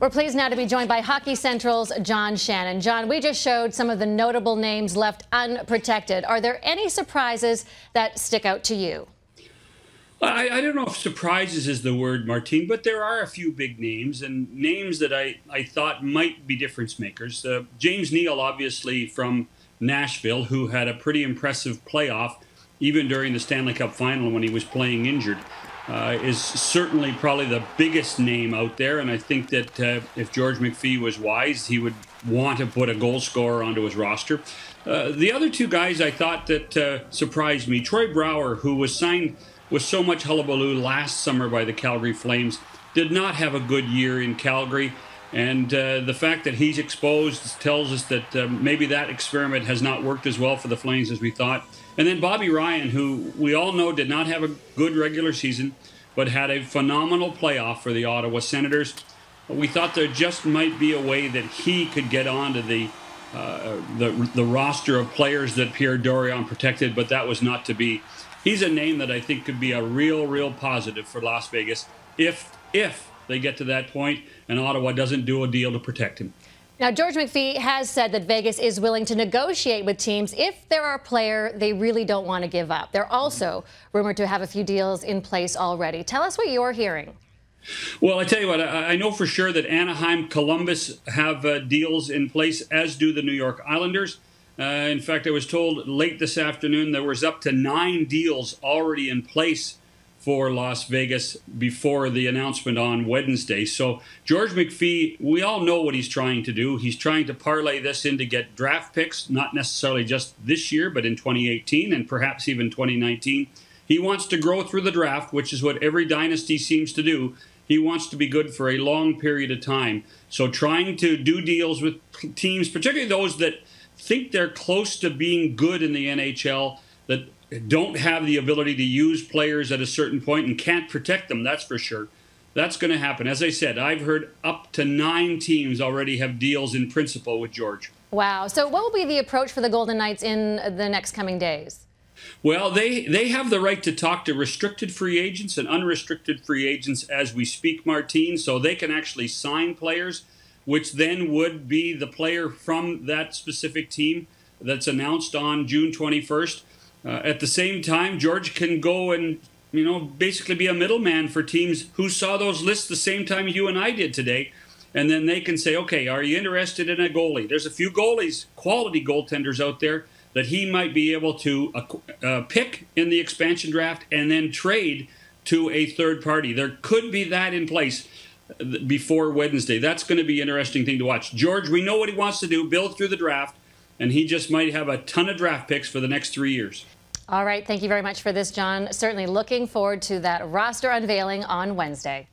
We're pleased now to be joined by Hockey Central's John Shannon. John, we just showed some of the notable names left unprotected. Are there any surprises that stick out to you? I don't know if surprises is the word, Martine, but there are a few big names and names that I thought might be difference makers. James Neal, obviously from Nashville, who had a pretty impressive playoff, even during the Stanley Cup final when he was playing injured, is certainly probably the biggest name out there. And I think that if George McPhee was wise, he would want to put a goal scorer onto his roster. The other two guys I thought that surprised me, Troy Brouwer, who was signed with so much hullabaloo last summer by the Calgary Flames, did not have a good year in Calgary. And the fact that he's exposed tells us that maybe that experiment has not worked as well for the Flames as we thought. And then Bobby Ryan, who we all know did not have a good regular season, but had a phenomenal playoff for the Ottawa Senators. We thought there just might be a way that he could get onto the roster of players that Pierre Dorion protected, but that was not to be. He's a name that I think could be a real positive for Las Vegas if they get to that point and Ottawa doesn't do a deal to protect him. Now, George McPhee has said that Vegas is willing to negotiate with teams if there are a player they really don't want to give up. They're also rumored to have a few deals in place already. Tell us what you're hearing. Well, I tell you what, I know for sure that Anaheim, Columbus have deals in place, as do the New York Islanders. In fact, I was told late this afternoon there was up to 9 deals already in place for Las Vegas before the announcement on Wednesday. So George McPhee, we all know what he's trying to do. He's trying to parlay this in to get draft picks, not necessarily just this year, but in 2018 and perhaps even 2019. He wants to grow through the draft, which is what every dynasty seems to do. He wants to be good for a long period of time. So trying to do deals with teams, particularly those that think they're close to being good in the NHL, that don't have the ability to use players at a certain point and can't protect them, that's for sure. That's going to happen. As I said, I've heard up to 9 teams already have deals in principle with George. Wow. So what will be the approach for the Golden Knights in the next coming days? Well, they have the right to talk to restricted free agents and unrestricted free agents as we speak, Martine, so they can actually sign players, which then would be the player from that specific team that's announced on June 21st. At the same time, George can go and, basically be a middleman for teams who saw those lists the same time you and I did today. And then they can say, okay, are you interested in a goalie? There's a few goalies, quality goaltenders out there that he might be able to pick in the expansion draft and then trade to a third party. There could be that in place before Wednesday. That's going to be an interesting thing to watch. George, we know what he wants to do, build through the draft, and he just might have a ton of draft picks for the next 3 years. All right. Thank you very much for this, John. Certainly looking forward to that roster unveiling on Wednesday.